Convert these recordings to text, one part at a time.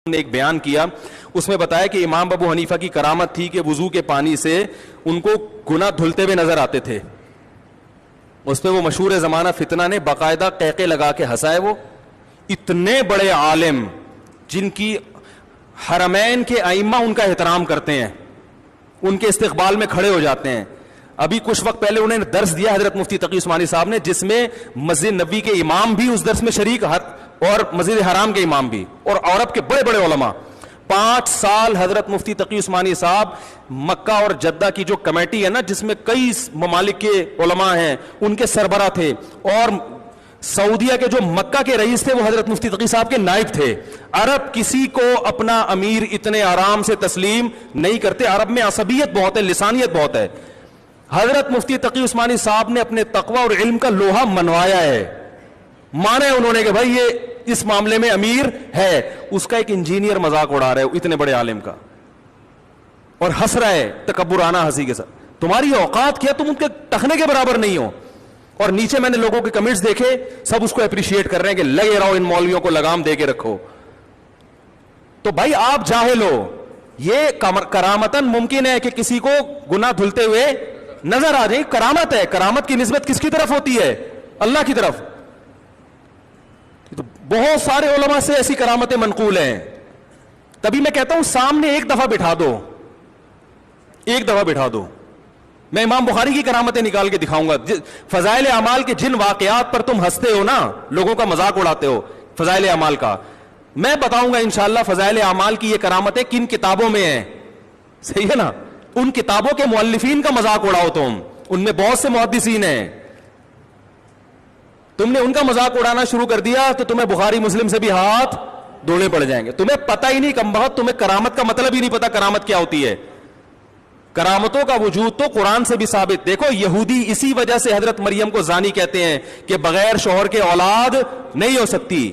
نے ایک بیان کیا، اس میں بتایا کہ امام ابو حنیفہ کی کرامت تھی کہ وضو کے پانی سے ان کو گناہ دھلتے ہوئے نظر آتے تھے. اس پہ وہ مشہور زمانہ فتنہ نے باقاعدہ قہقے لگا کے ہنسائے. وہ اتنے بڑے عالم جن کی حرمین کے ائمہ ان کا احترام کرتے ہیں، ان کے استقبال میں کھڑے ہو جاتے ہیں. ابھی کچھ وقت پہلے انہوں نے درس دیا حضرت مفتی تقی عثمانی صاحب نے، جس میں مسجد نبوی کے امام بھی اس درس میں شریک اور مسجد حرام کے امام بھی اور عرب کے بڑے بڑے علماء. 5 سال حضرت مفتی تقی عثمانی صاحب مکہ اور جدہ کی جو کمیٹی ہے نا، جس میں کئی ممالک کے علماء ہیں، ان کے سربراہ تھے. اور سعودیہ کے جو مکہ کے رئیس تھے وہ حضرت مفتی تقی صاحب کے نائب تھے. عرب کسی کو اپنا امیر اتنے آرام سے تسلیم نہیں کرتے. عرب میں عصبیت بہت ہے، لسانیت بہت ہے. حضرت مفتی تقی عثمانی صاحب نے اپنے تقوی اور علم کا لوہا منوایا ہے، مانا ہے انہوں نے کہ بھائی یہ اس معاملے میں امیر ہے. اس کا ایک انجینئر مذاق اڑا رہا ہے اتنے بڑے عالم کا اور ہنس رہا ہے تکبرانہ ہنسی کے ساتھ. تمہاری اوقات کیا، تم ان کے ٹخنے کے برابر نہیں ہو. اور نیچے میں نے لوگوں کے کمنٹس دیکھے، سب اس کو اپریشیٹ کر رہے ہیں کہ لگے رہو ان مولویوں کو لگام دے کے رکھو. تو بھائی آپ جاہل ہو. یہ کرامتاً ممکن ہے کہ کسی کو گناہ دھلتے ہوئے نظر آ جائے، کرامت ہے. کرامت کی نسبت کس کی طرف ہوتی ہے؟ اللہ کی طرف. تو بہت سارے علماء سے ایسی کرامتیں منقول ہیں. تبھی میں کہتا ہوں سامنے ایک دفعہ بٹھا دو، ایک دفعہ بٹھا دو. میں امام بخاری کی کرامتیں نکال کے دکھاؤں گا. فضائل اعمال کے جن واقعات پر تم ہنستے ہو نا، لوگوں کا مذاق اڑاتے ہو فضائل اعمال کا، میں بتاؤں گا انشاءاللہ فضائل اعمال کی یہ کرامتیں کن کتابوں میں ہیں. صحیح ہے نا؟ ان کتابوں کے مؤلفین کا مذاق اڑاؤ تم. ان میں بہت سے محدثین ہیں، تم نے ان کا مذاق اڑانا شروع کر دیا تو تمہیں بخاری مسلم سے بھی ہاتھ دھونے پڑ جائیں گے. تمہیں پتہ ہی نہیں کم بخت، تمہیں کرامت کا مطلب ہی نہیں پتا کرامت کیا ہوتی ہے. کرامتوں کا وجود تو قرآن سے بھی ثابت. دیکھو یہودی اسی وجہ سے حضرت مریم کو زانی کہتے ہیں کہ بغیر شوہر کے اولاد نہیں ہو سکتی.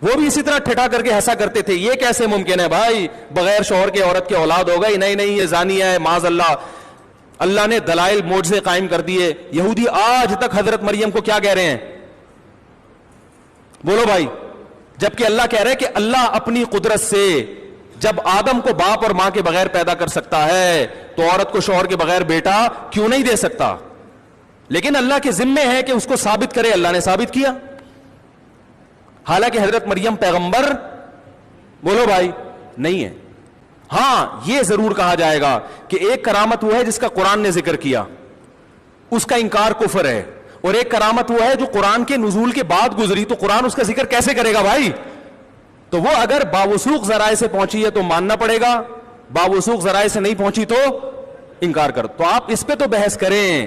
وہ بھی اسی طرح ٹھٹا کر کے ہنسا کرتے تھے، یہ کیسے ممکن ہے بھائی بغیر شوہر کے عورت کے اولاد ہو گئی؟ نہیں نہیں، یہ زانیہ ہے معاذ اللہ. اللہ نے دلائل معجزے قائم کر دیے. یہودی آج تک حضرت مریم کو کیا کہہ رہے ہیں؟ بولو بھائی. جبکہ اللہ کہہ رہے کہ اللہ اپنی قدرت سے جب آدم کو باپ اور ماں کے بغیر پیدا کر سکتا ہے تو عورت کو شوہر کے بغیر بیٹا کیوں نہیں دے سکتا؟ لیکن اللہ کے ذمے ہے کہ اس کو ثابت کرے. اللہ نے ثابت کیا. حالانکہ حضرت مریم پیغمبر بولو بھائی نہیں ہے. ہاں یہ ضرور کہا جائے گا کہ ایک کرامت وہ ہے جس کا قرآن نے ذکر کیا، اس کا انکار کفر ہے. اور ایک کرامت وہ ہے جو قرآن کے نزول کے بعد گزری، تو قرآن اس کا ذکر کیسے کرے گا بھائی؟ تو وہ اگر باوثوق ذرائع سے پہنچی ہے تو ماننا پڑے گا، باوثوق ذرائع سے نہیں پہنچی تو انکار کر. تو آپ اس پہ تو بحث کریں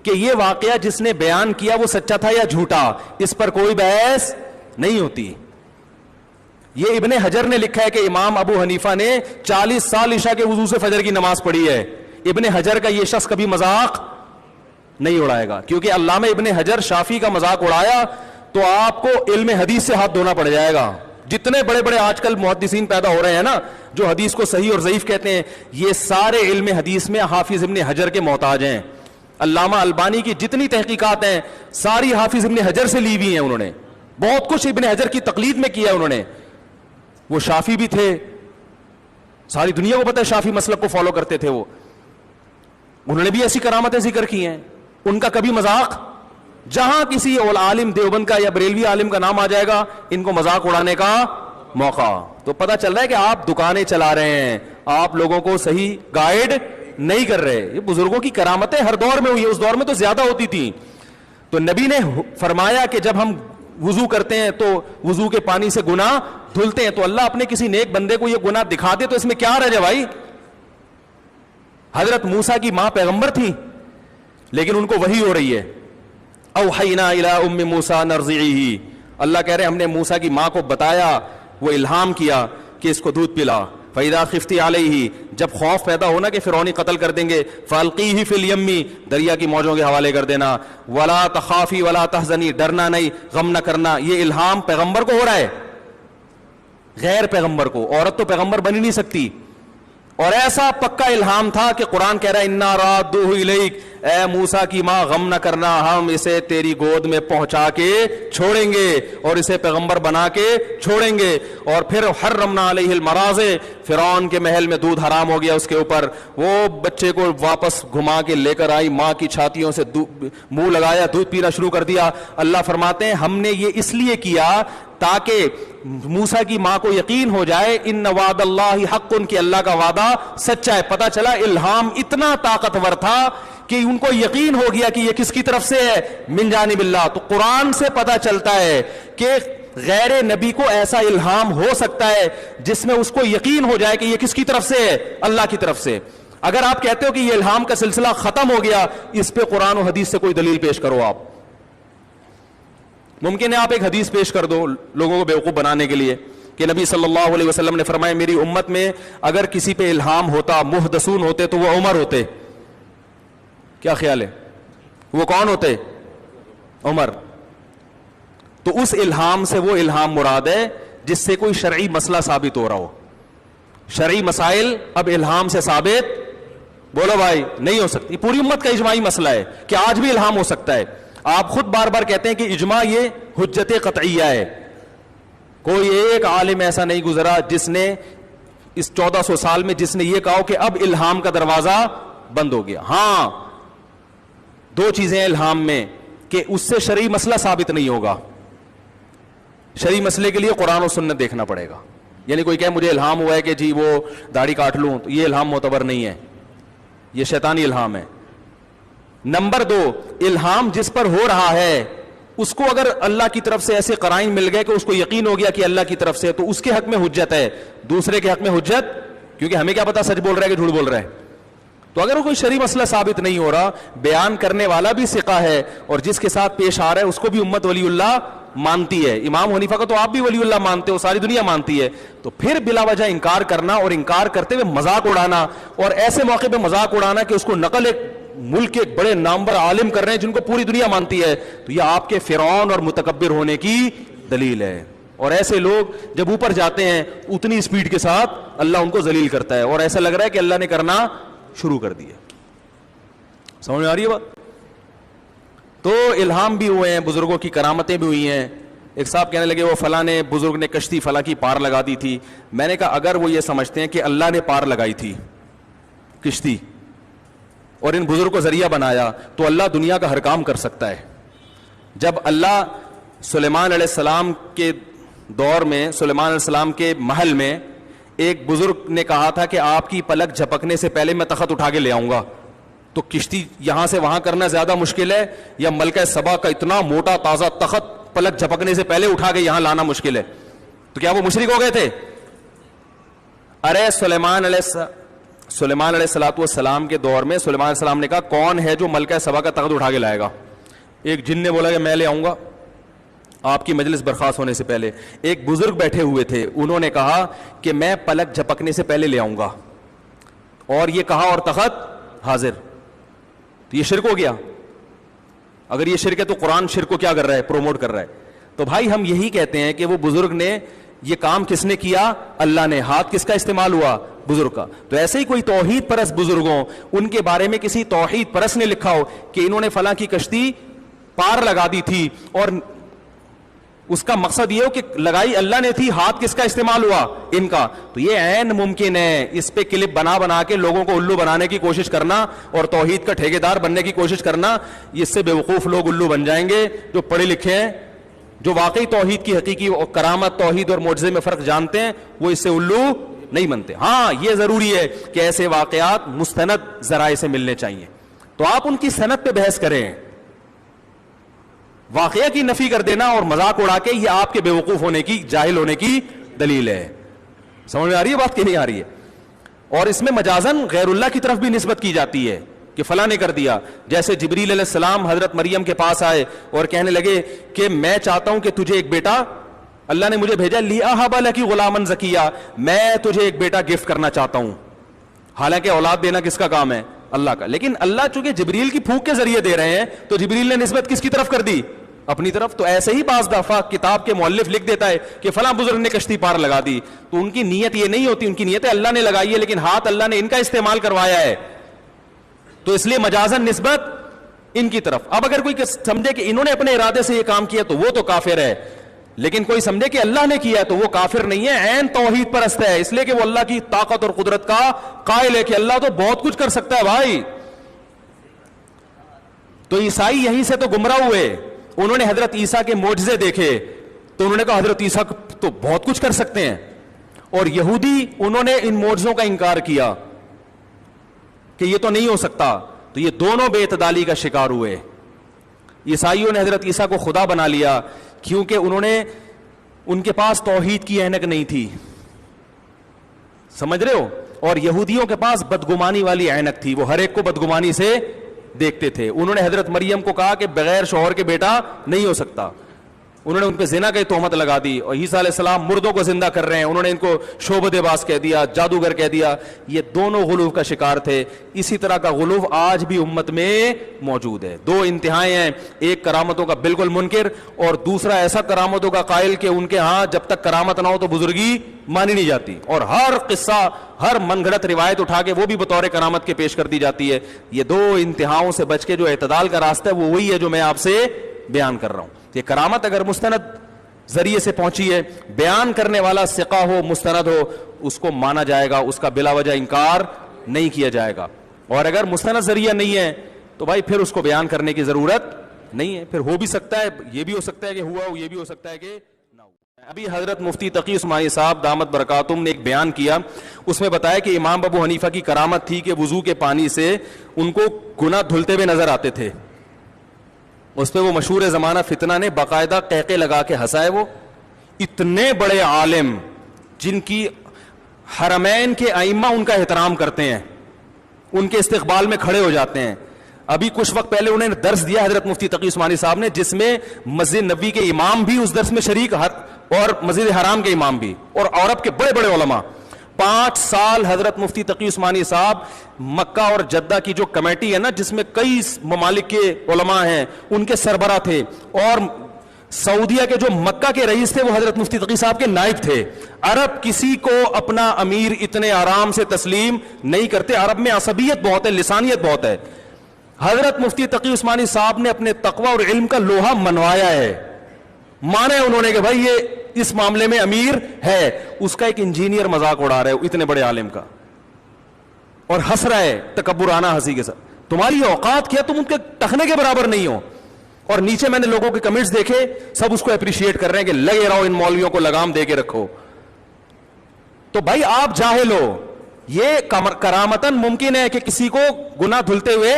کہ یہ واقعہ جس نے بیان کیا وہ سچا تھا یا جھوٹا، اس پر کوئی بحث نہیں ہوتی. یہ ابن حجر نے لکھا ہے کہ امام ابو حنیفہ نے 40 سال عشاء کے وضو سے فجر کی نماز پڑھی ہے. ابن حجر کا یہ شخص کبھی مذاق نہیں اڑائے گا، کیونکہ علامہ ابن حجر شافعی کا مذاق اڑایا تو آپ کو علم حدیث سے ہاتھ دھونا پڑ جائے گا. جتنے بڑے بڑے آج کل محدثین پیدا ہو رہے ہیں نا، جو حدیث کو صحیح اور ضعیف کہتے ہیں، یہ سارے علم حدیث میں حافظ ابن حجر کے محتاج ہیں. علامہ البانی کی جتنی تحقیقات ہیں ساری حافظ ابن حجر سے لی ہوئی ہیں. انہوں نے بہت کچھ ابن حجر کی تقلید میں کیا. انہوں نے، وہ شافعی بھی تھے، ساری دنیا کو پتہ ہے شافعی مسلک کو فالو کرتے تھے. وہ انہوں نے بھی ایسی کرامتیں ذکر کی ہیں. ان کا کبھی مذاق، جہاں کسی عالم دیوبند کا یا بریلوی عالم کا نام آ جائے گا ان کو مذاق اڑانے کا موقع. تو پتہ چل رہا ہے کہ آپ دکانیں چلا رہے ہیں، آپ لوگوں کو صحیح گائیڈ نہیں کر رہے. یہ بزرگوں کی کرامتیں ہر دور میں ہوئی ہیں، اس دور میں تو زیادہ ہوتی تھیں. تو نبی نے فرمایا کہ جب ہم وضو کرتے ہیں تو وضو کے پانی سے گناہ دھلتے ہیں. تو اللہ اپنے کسی نیک بندے کو یہ گناہ دکھا دے تو اس میں کیا رہ جائے بھائی؟ حضرت موسیٰ کی ماں پیغمبر تھی لیکن ان کو وحی ہو رہی ہے. اوحینا الی ام موسیٰ نرضعیہ، اللہ کہہ رہے ہم نے موسیٰ کی ماں کو بتایا، وہ الہام کیا کہ اس کو دودھ پلا. فَإِذَا خِفْتِ عَلَيْهِ، جب خوف پیدا ہونا کہ فرعونی قتل کر دیں گے، فَأَلْقِيهِ فِي الْيَمِّ، دریا کی موجوں کے حوالے کر دینا. وَلَا تَخَافِي وَلَا تَحْزَنِي، ڈرنا نہیں غم نہ کرنا. یہ الہام پیغمبر کو ہو رہا ہے، غیر پیغمبر کو. عورت تو پیغمبر بن ہی نہیں سکتی. اور ایسا پکا الہام تھا کہ قرآن کہہ رہا ہے انا رادوہ الیک، اے موسیٰ کی ماں غم نہ کرنا، ہم اسے تیری گود میں پہنچا کے چھوڑیں گے اور اسے پیغمبر بنا کے چھوڑیں گے. اور پھر حرمنا علیہ المراضع، فرعون کے محل میں دودھ حرام ہو گیا اس کے اوپر. وہ بچے کو واپس گھما کے لے کر آئی، ماں کی چھاتیوں سے منہ لگایا، دودھ پینا شروع کر دیا. اللہ فرماتے ہیں ہم نے یہ اس لیے کیا تاکہ موسیٰ کی ماں کو یقین ہو جائے ان وعد اللہ حق، ان کی اللہ کا وعدہ سچا ہے. پتہ چلا الہام اتنا طاقتور تھا کہ ان کو یقین ہو گیا کہ یہ کس کی طرف سے ہے، من جانب اللہ. تو قرآن سے پتہ چلتا ہے کہ غیر نبی کو ایسا الہام ہو سکتا ہے جس میں اس کو یقین ہو جائے کہ یہ کس کی طرف سے ہے، اللہ کی طرف سے. اگر آپ کہتے ہو کہ یہ الہام کا سلسلہ ختم ہو گیا، اس پہ قرآن و حدیث سے کوئی دلیل پیش کرو. آپ ممکن ہے آپ ایک حدیث پیش کر دو لوگوں کو بیوقوف بنانے کے لیے کہ نبی صلی اللہ علیہ وسلم نے فرمایا میری امت میں اگر کسی پہ الہام ہوتا، محدثون ہوتے تو وہ عمر ہوتے. کیا خیال ہے؟ وہ کون ہوتے؟ عمر. تو اس الہام سے وہ الہام مراد ہے جس سے کوئی شرعی مسئلہ ثابت ہو رہا ہو. شرعی مسائل اب الہام سے ثابت بولو بھائی نہیں ہو سکتی. پوری امت کا اجماعی مسئلہ ہے کہ آج بھی الہام ہو سکتا ہے. آپ خود بار بار کہتے ہیں کہ اجماع یہ حجت قطعیہ ہے. کوئی ایک عالم ایسا نہیں گزرا جس نے اس 1400 سال میں جس نے یہ کہا کہ اب الہام کا دروازہ بند ہو گیا. ہاں دو چیزیں ہیں الہام میں کہ اس سے شرعی مسئلہ ثابت نہیں ہوگا. شرعی مسئلے کے لیے قرآن و سنت دیکھنا پڑے گا. یعنی کوئی کہے مجھے الہام ہوا ہے کہ جی وہ داڑھی کاٹ لوں، تو یہ الہام معتبر نہیں ہے، یہ شیطانی الہام ہے. نمبر 2، الہام جس پر ہو رہا ہے اس کو اگر اللہ کی طرف سے ایسے قرائن مل گئے کہ اس کو یقین ہو گیا کہ اللہ کی طرف سے، تو اس کے حق میں حجت ہے. دوسرے کے حق میں حجت، کیونکہ ہمیں کیا پتا سچ بول رہا ہے کہ جھوٹ بول رہا ہے. تو اگر کوئی شرعی مسئلہ ثابت نہیں ہو رہا، بیان کرنے والا بھی ثقہ ہے اور جس کے ساتھ پیش آ رہا ہے اس کو بھی امت ولی اللہ مانتی ہے. امام حنیفہ کو تو آپ بھی ولی اللہ مانتے ہو، ساری دنیا مانتی ہے. تو پھر بلا وجہ انکار کرنا اور انکار کرتے ہوئے مذاق اڑانا اور ایسے موقع پہ مذاق اڑانا کہ اس کو نقل ایک ملک کے ایک بڑے نامور عالم کر رہے ہیں جن کو پوری دنیا مانتی ہے، تو یہ آپ کے فرعون اور متکبر ہونے کی دلیل ہے. اور ایسے لوگ جب اوپر جاتے ہیں اتنی اسپیڈ کے ساتھ اللہ ان کو ذلیل کرتا ہے اور ایسا لگ رہا ہے کہ اللہ نے کرنا شروع کر دیا. سمجھ میں آ رہی ہے بات؟ تو الہام بھی ہوئے ہیں، بزرگوں کی کرامتیں بھی ہوئی ہیں. ایک صاحب کہنے لگے وہ فلاں نے بزرگ نے کشتی فلاں کی پار لگا دی تھی. میں نے کہا اگر وہ یہ سمجھتے ہیں کہ اللہ نے پار لگائی تھی کشتی اور ان بزرگ کو ذریعہ بنایا تو اللہ دنیا کا ہر کام کر سکتا ہے. جب اللہ سلیمان علیہ السلام کے دور میں، سلیمان علیہ السلام کے محل میں ایک بزرگ نے کہا تھا کہ آپ کی پلک جھپکنے سے پہلے میں تخت اٹھا کے لے آؤں گا، تو کشتی یہاں سے وہاں کرنا زیادہ مشکل ہے یا ملکہ سبا کا اتنا موٹا تازہ تخت پلک جھپکنے سے پہلے اٹھا کے یہاں لانا مشکل ہے؟ تو کیا وہ مشرک ہو گئے تھے؟ ارے سلیمان علیہ السلام کے دور میں سلیمان علیہ السلام نے کہا کون ہے جو ملکہ سبا کا تخت اٹھا کے لائے گا؟ ایک جن نے بولا کہ میں لے آؤں گا آپ کی مجلس برخاست ہونے سے پہلے. ایک بزرگ بیٹھے ہوئے تھے، انہوں نے کہا کہ میں پلک جھپکنے سے پہلے لے آؤں گا، اور یہ کہا اور تخت حاضر. تو یہ شرک ہو گیا. اگر یہ شرک ہے تو قرآن شرک کو کیا کر رہا ہے؟ پروموٹ کر رہا ہے. تو بھائی ہم یہی کہتے ہیں کہ وہ بزرگ نے یہ کام کس نے کیا؟ اللہ نے. ہاتھ کس کا استعمال ہوا؟ بزرگ کا. تو ایسے ہی کوئی توحید پرست بزرگوں، ان کے بارے میں کسی توحید پرست نے لکھا ہو کہ انہوں نے فلاں کی کشتی پار لگا دی تھی اور اس کا مقصد یہ ہو کہ لگائی اللہ نے تھی، ہاتھ کس کا استعمال ہوا؟ ان کا. تو یہ عین ممکن ہے. اس پہ کلپ بنا کے لوگوں کو الو بنانے کی کوشش کرنا اور توحید کا ٹھیکیدار بننے کی کوشش کرنا، اس سے بیوقوف لوگ الو بن جائیں گے. جو پڑھے لکھے ہیں، جو واقعی توحید کی حقیقی اور کرامت، توحید اور معجزے میں فرق جانتے ہیں، وہ اس سے الو نہیں بنتے. ہاں یہ ضروری ہے کہ ایسے واقعات مستند ذرائع سے ملنے چاہیے. تو آپ ان کی صنعت پہ بحث کریں. واقعہ کی نفی کر دینا اور مذاق اڑا کے، یہ آپ کے بیوقوف ہونے کی، جاہل ہونے کی دلیل ہے. سمجھ میں آ رہی ہے بات کہ نہیں آ رہی ہے؟ اور اس میں مجازن غیر اللہ کی طرف بھی نسبت کی جاتی ہے کہ فلاں نے کر دیا. جیسے جبریل علیہ السلام حضرت مریم کے پاس آئے اور کہنے لگے کہ میں چاہتا ہوں کہ تجھے ایک بیٹا، اللہ نے مجھے بھیجا لِأَهَبَ لَكِ غُلَامًا زَكِيًّا، میں تجھے ایک بیٹا گفٹ کرنا چاہتا ہوں. حالانکہ اولاد دینا کس کا کام ہے؟ اللہ کا. لیکن اللہ چونکہ جبریل کی پھونک کے ذریعے دے رہے ہیں تو جبریل نے نسبت کس کی طرف کر دی؟ اپنی طرف. تو ایسے ہی بعض دفعہ کتاب کے مؤلف لکھ دیتا ہے کہ فلاں بزرگ نے کشتی پار لگا دی, تو ان کی نیت یہ نہیں ہوتی, ان کی نیت اللہ نے لگائی ہے لیکن ہاتھ اللہ نے ان کا استعمال کروایا ہے, تو اس لیے مجازن نسبت ان کی طرف. اب اگر کوئی سمجھے کہ انہوں نے اپنے ارادے سے یہ کام کیا تو وہ تو کافر ہے, لیکن کوئی سمجھے کہ اللہ نے کیا تو وہ کافر نہیں ہے, عین توحید پرست ہے, اس لیے کہ وہ اللہ کی طاقت اور قدرت کا قائل ہے کہ اللہ تو بہت کچھ کر سکتا ہے بھائی. تو عیسائی یہیں سے تو گمراہ ہوئے, انہوں نے حضرت عیسیٰ کے معجزے دیکھے تو انہوں نے کہا حضرت عیسیٰ تو بہت کچھ کر سکتے ہیں, اور یہودی انہوں نے ان معجزوں کا انکار کیا کہ یہ تو نہیں ہو سکتا, تو یہ دونوں بے اعتدالی کا شکار ہوئے. عیسائیوں نے حضرت عیسیٰ کو خدا بنا لیا کیونکہ ان کے پاس توحید کی اینک نہیں تھی, سمجھ رہے ہو, اور یہودیوں کے پاس بدگمانی والی اینک تھی, وہ ہر ایک کو بدگمانی سے دیکھتے تھے. انہوں نے حضرت مریم کو کہا کہ بغیر شوہر کے بیٹا نہیں ہو سکتا, انہوں نے ان پہ زنا کی تہمت لگا دی, اور عیسیٰ علیہ السلام مردوں کو زندہ کر رہے ہیں, انہوں نے ان کو شعبد باز کہہ دیا, جادوگر کہہ دیا. یہ دونوں غلو کا شکار تھے. اسی طرح کا غلو آج بھی امت میں موجود ہے. دو انتہائیں ہیں, ایک کرامتوں کا بالکل منکر اور دوسرا ایسا کرامتوں کا قائل کہ ان کے ہاں جب تک کرامت نہ ہو تو بزرگی مانی نہیں جاتی, اور ہر قصہ ہر من گھڑت روایت اٹھا کے وہ بھی بطور کرامت کے پیش کر دی جاتی ہے. یہ دو انتہاؤں سے بچ کے جو اعتدال کا راستہ ہے وہ وہی ہے جو میں آپ سے بیان کر رہا ہوں. یہ کرامت اگر مستند ذریعے سے پہنچی ہے, بیان کرنے والا ثقہ ہو, مستند ہو, اس کو مانا جائے گا, اس کا بلا وجہ انکار نہیں کیا جائے گا. اور اگر مستند ذریعہ نہیں ہے تو بھائی پھر اس کو بیان کرنے کی ضرورت نہیں ہے. پھر ہو بھی سکتا ہے, یہ بھی ہو سکتا ہے کہ ہوا ہو, یہ بھی ہو سکتا ہے کہ نہ ہو. ابھی حضرت مفتی تقی عثمانی صاحب دامت برکاتہم نے ایک بیان کیا, اس میں بتایا کہ امام ابو حنیفہ کی کرامت تھی کہ وضو کے پانی سے ان کو گناہ دھلتے ہوئے نظر آتے تھے. اس پہ وہ مشہور زمانہ فتنہ نے باقاعدہ قہقے لگا کے ہنسا ہے. وہ اتنے بڑے عالم جن کی حرمین کے ائمہ ان کا احترام کرتے ہیں, ان کے استقبال میں کھڑے ہو جاتے ہیں. ابھی کچھ وقت پہلے انہیں درس دیا حضرت مفتی تقی عثمانی صاحب نے, جس میں مسجد نبوی کے امام بھی اس درس میں شریک اور مسجد حرام کے امام بھی, اور عرب کے بڑے بڑے علماء. 5 سال حضرت مفتی تقی عثمانی صاحب مکہ اور جدہ کی جو کمیٹی ہے نا, جس میں کئی ممالک کے علماء ہیں, ان کے سربراہ تھے, اور سعودیہ کے جو مکہ کے رئیس تھے وہ حضرت مفتی تقی صاحب کے نائب تھے. عرب کسی کو اپنا امیر اتنے آرام سے تسلیم نہیں کرتے, عرب میں عصبیت بہت ہے, لسانیت بہت ہے. حضرت مفتی تقی عثمانی صاحب نے اپنے تقوی اور علم کا لوہا منوایا ہے, مانا ہے انہوں نے کہ بھائی یہ اس معاملے میں امیر ہے. اس کا ایک انجینئر مذاق اڑا رہا ہے اتنے بڑے عالم کا, اور ہنس رہا ہے تکبرانہ ہنسی کے ساتھ. تمہاری اوقات کیا, تم ان کے ٹخنے کے برابر نہیں ہو. اور نیچے میں نے لوگوں کے کمنٹس دیکھے, سب اس کو اپریشیٹ کر رہے ہیں کہ لگے رہو, ان مولویوں کو لگام دے کے رکھو. تو بھائی آپ جاہل ہو, یہ کرامتاً ممکن ہے کہ کسی کو گناہ دھلتے ہوئے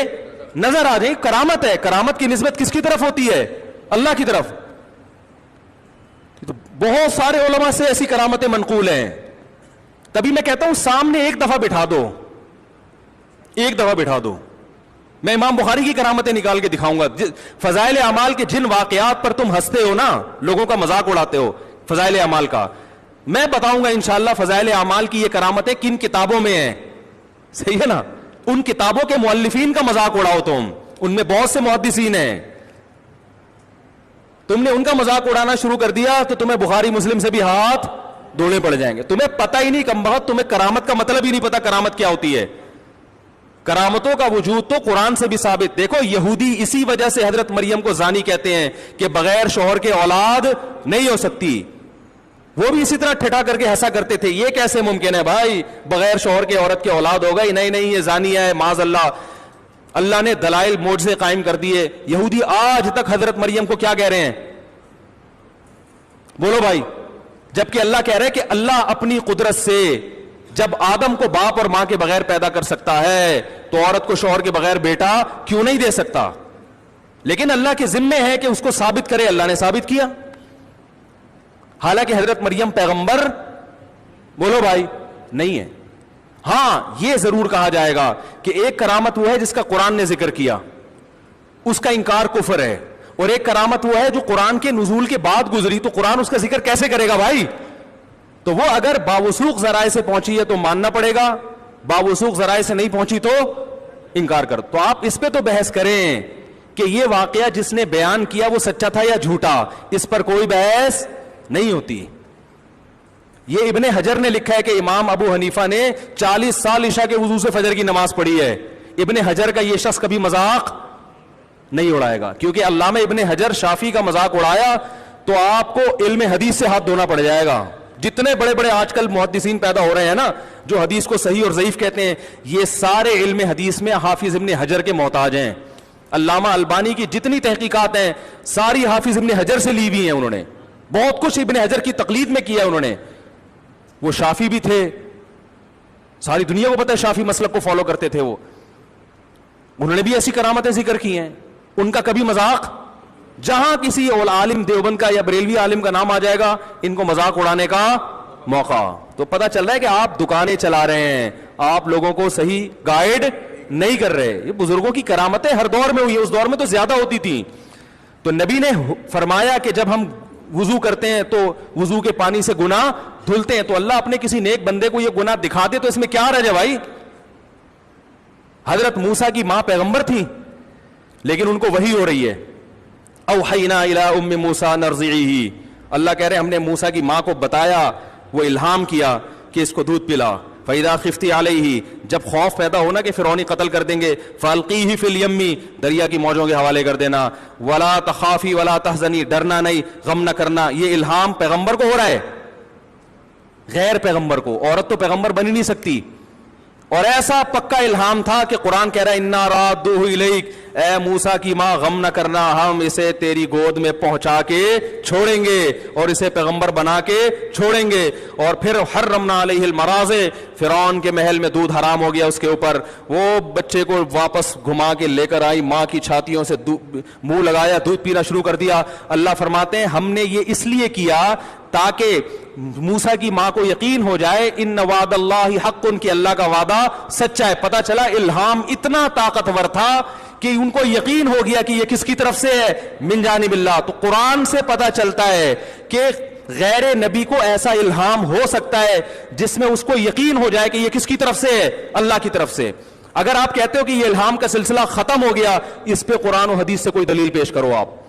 نظر آ جائے, کرامت ہے. کرامت کی نسبت کس کی طرف ہوتی ہے؟ اللہ کی طرف. تو بہت سارے علماء سے ایسی کرامتیں منقول ہیں. تبھی میں کہتا ہوں سامنے ایک دفعہ بٹھا دو, ایک دفعہ بٹھا دو. میں امام بخاری کی کرامتیں نکال کے دکھاؤں گا. فضائل اعمال کے جن واقعات پر تم ہنستے ہو نا, لوگوں کا مذاق اڑاتے ہو فضائل اعمال کا, میں بتاؤں گا انشاءاللہ فضائل اعمال کی یہ کرامتیں کن کتابوں میں ہیں. صحیح ہے نا؟ ان کتابوں کے مؤلفین کا مذاق اڑاؤ تم, ان میں بہت سے محدثین ہیں. تم نے ان کا مذاق اڑانا شروع کر دیا تو تمہیں بخاری مسلم سے بھی ہاتھ دھونے پڑ جائیں گے. تمہیں پتہ ہی نہیں کم بخت, تمہیں کرامت کا مطلب ہی نہیں پتا کرامت کیا ہوتی ہے. کرامتوں کا وجود تو قرآن سے بھی ثابت. دیکھو یہودی اسی وجہ سے حضرت مریم کو زانی کہتے ہیں کہ بغیر شوہر کے اولاد نہیں ہو سکتی. وہ بھی اسی طرح ٹھٹا کر کے ہنسا کرتے تھے, یہ کیسے ممکن ہے بھائی بغیر شوہر کے عورت کے اولاد ہوگا ہی نہیں, نہیں یہ زانیہ ہے معاذ اللہ. اللہ نے دلائل معجزے قائم کر دیے. یہودی آج تک حضرت مریم کو کیا کہہ رہے ہیں؟ بولو بھائی. جبکہ اللہ کہہ رہے کہ اللہ اپنی قدرت سے جب آدم کو باپ اور ماں کے بغیر پیدا کر سکتا ہے تو عورت کو شوہر کے بغیر بیٹا کیوں نہیں دے سکتا؟ لیکن اللہ کے ذمے ہے کہ اس کو ثابت کرے. اللہ نے ثابت کیا. حالانکہ حضرت مریم پیغمبر بولو بھائی نہیں ہے. ہاں یہ ضرور کہا جائے گا کہ ایک کرامت وہ ہے جس کا قرآن نے ذکر کیا, اس کا انکار کفر ہے, اور ایک کرامت وہ ہے جو قرآن کے نزول کے بعد گزری, تو قرآن اس کا ذکر کیسے کرے گا بھائی؟ تو وہ اگر باوثوق ذرائع سے پہنچی ہے تو ماننا پڑے گا, باوثوق ذرائع سے نہیں پہنچی تو انکار کر. تو آپ اس پہ تو بحث کریں کہ یہ واقعہ جس نے بیان کیا وہ سچا تھا یا جھوٹا، اس پر کوئی بحث نہیں ہوتی. یہ ابن حجر نے لکھا ہے کہ امام ابو حنیفہ نے 40 سال عشاء کے وضو سے فجر کی نماز پڑھی ہے. ابن حجر کا یہ شخص کبھی مذاق نہیں اڑائے گا, کیونکہ علامہ ابن حجر شافعی کا مذاق اڑایا تو آپ کو علم حدیث سے ہاتھ دھونا پڑ جائے گا. جتنے بڑے بڑے آج کل محدثین پیدا ہو رہے ہیں نا, جو حدیث کو صحیح اور ضعیف کہتے ہیں, یہ سارے علم حدیث میں حافظ ابن حجر کے محتاج ہیں. علامہ البانی کی جتنی تحقیقات ہیں ساری حافظ ابن حجر سے لی ہوئی ہیں. انہوں نے بہت کچھ ابن حجر کی تقلید میں کیا. انہوں نے, وہ شافعی بھی تھے, ساری دنیا کو پتہ ہے شافعی مسلک کو فالو کرتے تھے وہ, انہوں نے بھی ایسی کرامتیں ذکر کی ہیں. ان کا کبھی مذاق, جہاں کسی عالم دیوبند کا یا بریلوی عالم کا نام آ جائے گا ان کو مذاق اڑانے کا موقع. تو پتہ چل رہا ہے کہ آپ دکانیں چلا رہے ہیں, آپ لوگوں کو صحیح گائیڈ نہیں کر رہے. یہ بزرگوں کی کرامتیں ہر دور میں ہوئی ہیں, اس دور میں تو زیادہ ہوتی تھیں. تو نبی نے فرمایا کہ جب ہم وضو کرتے ہیں تو وضو کے پانی سے گناہ دھلتے ہیں, تو اللہ اپنے کسی نیک بندے کو یہ گناہ دکھا دے تو اس میں کیا رہ جائے بھائی. حضرت موسیٰ کی ماں پیغمبر تھی لیکن ان کو وحی ہو رہی ہے. اوحینا الی ام موسیٰ نرضعیہ, اللہ کہہ رہے ہیں ہم نے موسیٰ کی ماں کو بتایا, وہ الہام کیا کہ اس کو دودھ پلا. فَإِذَا خِفْتِ عَلَيْهِ, جب خوف پیدا ہونا کہ فرعونی قتل کر دیں گے, فَأَلْقِيهِ فِي الْيَمِّ, دریا کی موجوں کے حوالے کر دینا. وَلَا تَخَافِي وَلَا تَحْزَنِي, ڈرنا نہیں غم نہ کرنا. یہ الہام پیغمبر کو ہو رہا ہے, غیر پیغمبر کو. عورت تو پیغمبر بن ہی نہیں سکتی. اور ایسا پکا الہام تھا کہ قرآن کہہ رہا ہے اِنَّا رَادُّوهُ إِلَيْكَ, اے موسیٰ کی ماں غم نہ کرنا, ہم اسے تیری گود میں پہنچا کے چھوڑیں گے اور اسے پیغمبر بنا کے چھوڑیں گے. اور پھر حرمنا علیہ المراضع, فرعون کے محل میں دودھ حرام ہو گیا اس کے اوپر. وہ بچے کو واپس گھما کے لے کر آئی, ماں کی چھاتیوں سے منہ لگایا, دودھ پینا شروع کر دیا. اللہ فرماتے ہیں ہم نے یہ اس لیے کیا تاکہ موسیٰ کی ماں کو یقین ہو جائے ان وعد اللہ حق, ان کی اللہ کا وعدہ سچا ہے. پتہ چلا الہام اتنا طاقتور تھا کہ ان کو یقین ہو گیا کہ یہ کس کی طرف سے ہے, من جانب اللہ. تو قرآن سے پتہ چلتا ہے کہ غیر نبی کو ایسا الہام ہو سکتا ہے جس میں اس کو یقین ہو جائے کہ یہ کس کی طرف سے ہے, اللہ کی طرف سے. اگر آپ کہتے ہو کہ یہ الہام کا سلسلہ ختم ہو گیا, اس پہ قرآن و حدیث سے کوئی دلیل پیش کرو. آپ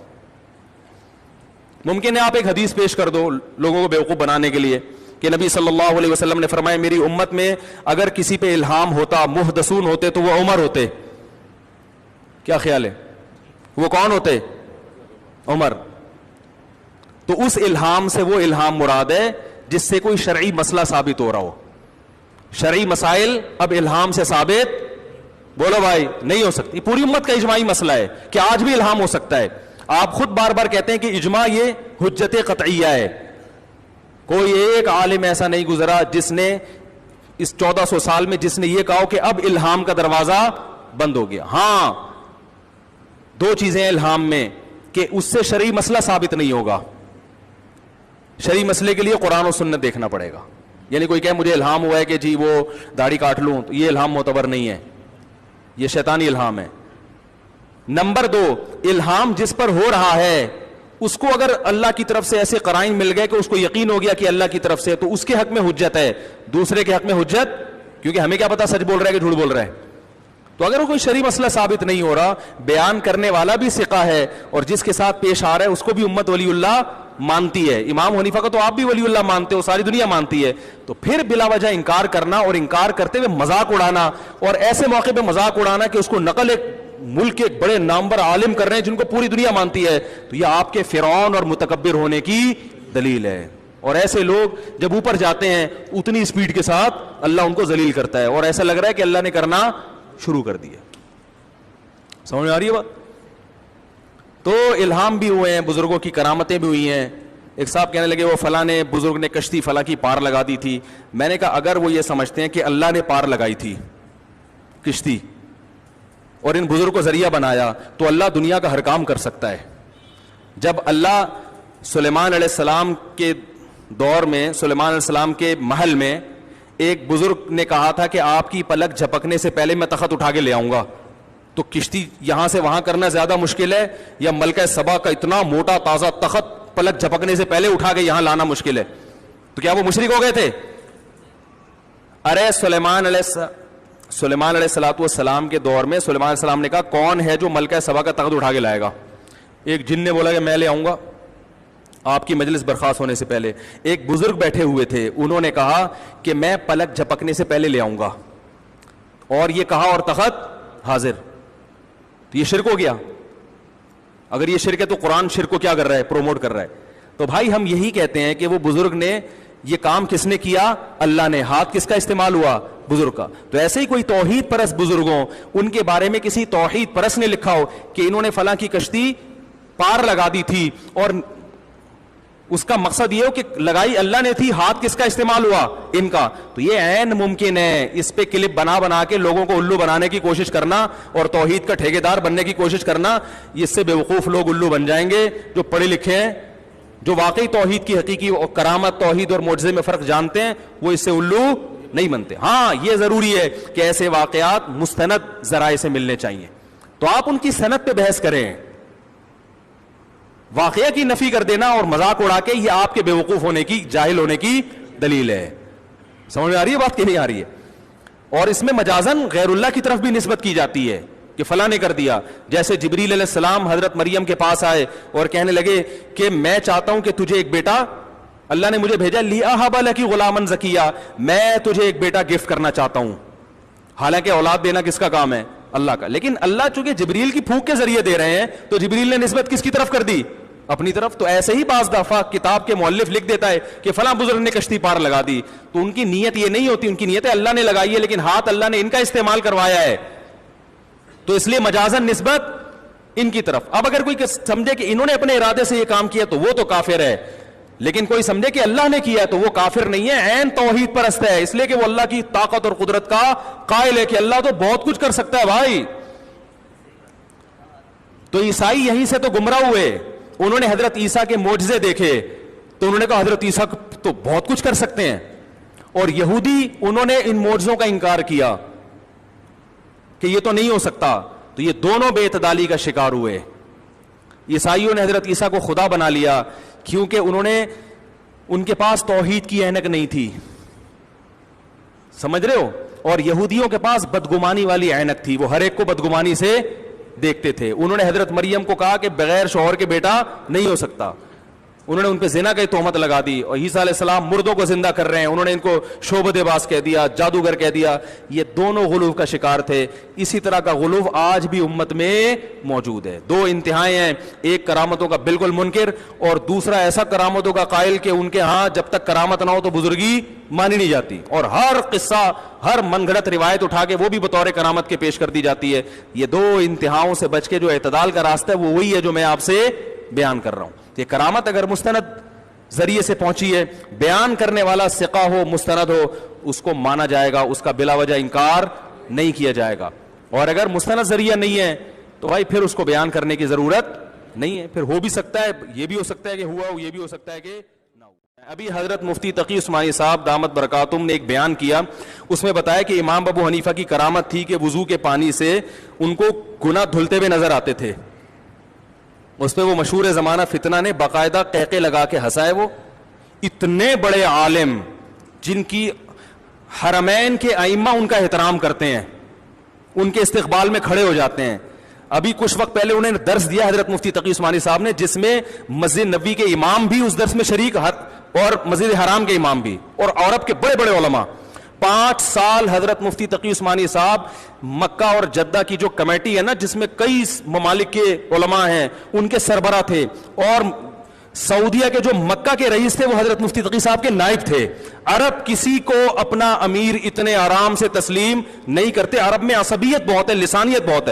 ممکن ہے آپ ایک حدیث پیش کر دو لوگوں کو بیوقوف بنانے کے لیے کہ نبی صلی اللہ علیہ وسلم نے فرمایا میری امت میں اگر کسی پہ الہام ہوتا, محدثون ہوتے, تو وہ عمر ہوتے. کیا خیال ہے, وہ کون ہوتے؟ عمر. تو اس الہام سے وہ الہام مراد ہے جس سے کوئی شرعی مسئلہ ثابت ہو رہا ہو. شرعی مسائل اب الہام سے ثابت, بولو بھائی, نہیں ہو سکتی. پوری امت کا اجماعی مسئلہ ہے کہ آج بھی الہام ہو سکتا ہے. آپ خود بار بار کہتے ہیں کہ اجماع یہ حجت قطعیہ ہے. کوئی ایک عالم ایسا نہیں گزرا جس نے اس 1400 سال میں جس نے یہ کہا کہ اب الہام کا دروازہ بند ہو گیا. ہاں, دو چیزیں ہیں الہام میں کہ اس سے شرعی مسئلہ ثابت نہیں ہوگا. شرعی مسئلے کے لیے قرآن و سنت دیکھنا پڑے گا. یعنی کوئی کہے مجھے الہام ہوا ہے کہ جی وہ داڑھی کاٹ لوں, تو یہ الہام معتبر نہیں ہے, یہ شیطانی الہام ہے. نمبر 2, الہام جس پر ہو رہا ہے اس کو اگر اللہ کی طرف سے ایسے قرائن مل گئے کہ اس کو یقین ہو گیا کہ اللہ کی طرف سے, تو اس کے حق میں حجت ہے, دوسرے کے حق میں حجت, کیونکہ ہمیں کیا پتا سچ بول رہا ہے کہ جھوٹ بول رہا ہے. تو اگر وہ کوئی شرعی مسئلہ ثابت نہیں ہو رہا, بیان کرنے والا بھی ثقہ ہے اور جس کے ساتھ پیش آ رہا ہے اس کو بھی امت ولی اللہ مانتی ہے. امام حنیفہ کو تو آپ بھی ولی اللہ مانتے ہو, ساری دنیا مانتی ہے. تو پھر بلا وجہ انکار کرنا اور انکار کرتے ہوئے مذاق اڑانا, اور ایسے موقع پہ مذاق اڑانا کہ اس کو نقل ایک ملک کے ایک بڑے نامور عالم کر رہے ہیں جن کو پوری دنیا مانتی ہے, تو یہ آپ کے فرعون اور متکبر ہونے کی دلیل ہے. اور ایسے لوگ جب اوپر جاتے ہیں اتنی اسپیڈ کے ساتھ اللہ ان کو ذلیل کرتا ہے, اور ایسا لگ رہا ہے کہ اللہ نے کرنا شروع کر دیا. سمجھ میں آ رہی ہے بات؟ تو الہام بھی ہوئے ہیں, بزرگوں کی کرامتیں بھی ہوئی ہیں. ایک صاحب کہنے لگے وہ فلاں نے بزرگ نے کشتی فلاں کی پار لگا دی تھی. میں نے کہا اگر وہ یہ سمجھتے ہیں کہ اللہ نے پار لگائی تھی کشتی اور ان بزرگ کو ذریعہ بنایا, تو اللہ دنیا کا ہر کام کر سکتا ہے. جب اللہ سلیمان علیہ السلام کے دور میں, سلیمان علیہ السلام کے محل میں ایک بزرگ نے کہا تھا کہ آپ کی پلک جھپکنے سے پہلے میں تخت اٹھا کے لے آؤں گا, تو کشتی یہاں سے وہاں کرنا زیادہ مشکل ہے یا ملکہ سبا کا اتنا موٹا تازہ تخت پلک جھپکنے سے پہلے اٹھا کے یہاں لانا مشکل ہے؟ تو کیا وہ مشرک ہو گئے تھے؟ ارے سلیمان علیہ الصلوۃ والسلام کے دور میں سلیمان علیہ السلام نے کہا کون ہے جو ملکہ سبا کا تخت اٹھا کے لائے گا؟ ایک جن نے بولا کہ میں لے آؤں گا آپ کی مجلس برخاست ہونے سے پہلے. ایک بزرگ بیٹھے ہوئے تھے, انہوں نے کہا کہ میں پلک جھپکنے سے پہلے لے آؤں گا, اور یہ کہا اور تخت حاضر. تو یہ شرک ہو گیا. اگر یہ شرک ہے تو قرآن شرک کو کیا کر رہا ہے؟ پروموٹ کر رہا ہے. تو بھائی ہم یہی کہتے ہیں کہ وہ بزرگ نے یہ کام کس نے کیا؟ اللہ نے. ہاتھ کس کا استعمال ہوا؟ بزرگ کا. تو ایسے ہی کوئی توحید پرست بزرگوں, ان کے بارے میں کسی توحید پرست نے لکھا ہو کہ انہوں نے فلاں کی کشتی پار لگا دی تھی, اور اس کا مقصد یہ ہو کہ لگائی اللہ نے تھی, ہاتھ کس کا استعمال ہوا؟ ان کا. تو یہ عین ممکن ہے. اس پہ کلپ بنا بنا کے لوگوں کو الو بنانے کی کوشش کرنا اور توحید کا ٹھیکیدار بننے کی کوشش کرنا, اس سے بے وقوف لوگ الو بن جائیں گے. جو پڑھے لکھے ہیں, جو واقعی توحید کی حقیقی اور کرامت, توحید اور معجزے میں فرق جانتے ہیں, وہ اس سے الو نہیں بنتے. ہاں یہ ضروری ہے کہ ایسے واقعات مستند ذرائع سے ملنے چاہیے, تو آپ ان کی سند پہ بحث کریں. واقعہ کی نفی کر دینا اور مذاق اڑا کے, یہ آپ کے بے وقوف ہونے کی, جاہل ہونے کی دلیل ہے. سمجھ میں آ رہی ہے بات کہ نہیں آ رہی ہے؟ اور اس میں مجازن غیر اللہ کی طرف بھی نسبت کی جاتی ہے کہ فلاں نے کر دیا. جیسے جبریل علیہ السلام حضرت مریم کے پاس آئے اور کہنے لگے کہ میں چاہتا ہوں کہ تجھے ایک بیٹا, اللہ نے مجھے بھیجا لِأَهَبَ لَكِ غُلَامًا زَكِيًّا, میں تجھے ایک بیٹا گفٹ کرنا چاہتا ہوں. حالانکہ اولاد دینا کس کا کام ہے؟ اللہ کا. لیکن اللہ چونکہ جبریل کی پھونک کے ذریعے دے رہے ہیں, تو جبریل نے نسبت کس کی طرف کر دی؟ اپنی طرف. تو ایسے ہی بعض دفعہ کتاب کے مؤلف لکھ دیتا ہے کہ فلاں بزرگ نے کشتی پار لگا دی, تو ان کی نیت یہ نہیں ہوتی. ان کی نیت ہے اللہ نے لگائی ہے, لیکن ہاتھ اللہ نے ان کا استعمال کروایا ہے, تو اس لیے مجازن نسبت ان کی طرف. اب اگر کوئی سمجھے کہ انہوں نے اپنے ارادے سے یہ کام کیا تو وہ تو کافر ہے, لیکن کوئی سمجھے کہ اللہ نے کیا تو وہ کافر نہیں ہے, عین توحید پرست ہے, اس لیے کہ وہ اللہ کی طاقت اور قدرت کا قائل ہے کہ اللہ تو بہت کچھ کر سکتا ہے بھائی. تو عیسائی یہیں سے تو گمراہ ہوئے. انہوں نے حضرت عیسیٰ کے معجزے دیکھے تو انہوں نے کہا حضرت عیسیٰ تو بہت کچھ کر سکتے ہیں, اور یہودی انہوں نے ان معجزوں کا انکار کیا کہ یہ تو نہیں ہو سکتا. تو یہ دونوں بے اعتدالی کا شکار ہوئے. عیسائیوں نے حضرت عیسیٰ کو خدا بنا لیا کیونکہ انہوں نے, ان کے پاس توحید کی اینک نہیں تھی, سمجھ رہے ہو, اور یہودیوں کے پاس بدگمانی والی اینک تھی, وہ ہر ایک کو بدگمانی سے دیکھتے تھے. انہوں نے حضرت مریم کو کہا کہ بغیر شوہر کے بیٹا نہیں ہو سکتا, انہوں نے ان پہ زنا کی تہمت لگا دی. اور عیسیٰ علیہ السلام مردوں کو زندہ کر رہے ہیں, انہوں نے ان کو شعبد باز کہہ دیا, جادوگر کہہ دیا. یہ دونوں غلو کا شکار تھے. اسی طرح کا غلو آج بھی امت میں موجود ہے. دو انتہائیں ہیں, ایک کرامتوں کا بالکل منکر, اور دوسرا ایسا کرامتوں کا قائل کہ ان کے ہاں جب تک کرامت نہ ہو تو بزرگی مانی نہیں جاتی, اور ہر قصہ, ہر من گھڑت روایت اٹھا کے وہ بھی بطور کرامت کے پیش کر دی جاتی ہے. یہ دو انتہاؤں سے بچ کے جو اعتدال کا راستہ ہے وہ وہی ہے جو میں آپ سے بیان کر رہا ہوں. یہ کرامت اگر مستند ذریعے سے پہنچی ہے, بیان کرنے والا ثقہ ہو, مستند ہو, اس کو مانا جائے گا, اس کا بلا وجہ انکار نہیں کیا جائے گا. اور اگر مستند ذریعہ نہیں ہے تو بھائی پھر اس کو بیان کرنے کی ضرورت نہیں ہے. پھر ہو بھی سکتا ہے, یہ بھی ہو سکتا ہے کہ ہوا ہو, یہ بھی ہو سکتا ہے کہ نہ ہو. ابھی حضرت مفتی تقی عثمانی صاحب دامت برکاتہم نے ایک بیان کیا, اس میں بتایا کہ امام ابو حنیفہ کی کرامت تھی کہ وضو کے پانی سے ان کو گناہ دھلتے ہوئے نظر آتے تھے. اس پہ وہ مشہور زمانہ فتنہ نے باقاعدہ قہقے لگا کے ہنسائے. وہ اتنے بڑے عالم جن کی حرمین کے ائمہ ان کا احترام کرتے ہیں, ان کے استقبال میں کھڑے ہو جاتے ہیں. ابھی کچھ وقت پہلے انہیں درس دیا حضرت مفتی تقی عثمانی صاحب نے, جس میں مسجد نبوی کے امام بھی اس درس میں شریک, اور مسجد حرام کے امام بھی, اور عرب کے بڑے بڑے علماء. 5 سال حضرت مفتی تقی عثمانی صاحب مکہ اور جدہ کی جو کمیٹی ہے نا, جس میں کئی ممالک کے علماء ہیں, ان کے سربراہ تھے, اور سعودیہ کے جو مکہ کے رئیس تھے وہ حضرت مفتی تقی صاحب کے نائب تھے. عرب کسی کو اپنا امیر اتنے آرام سے تسلیم نہیں کرتے. عرب میں عصبیت بہت ہے, لسانیت بہت ہے.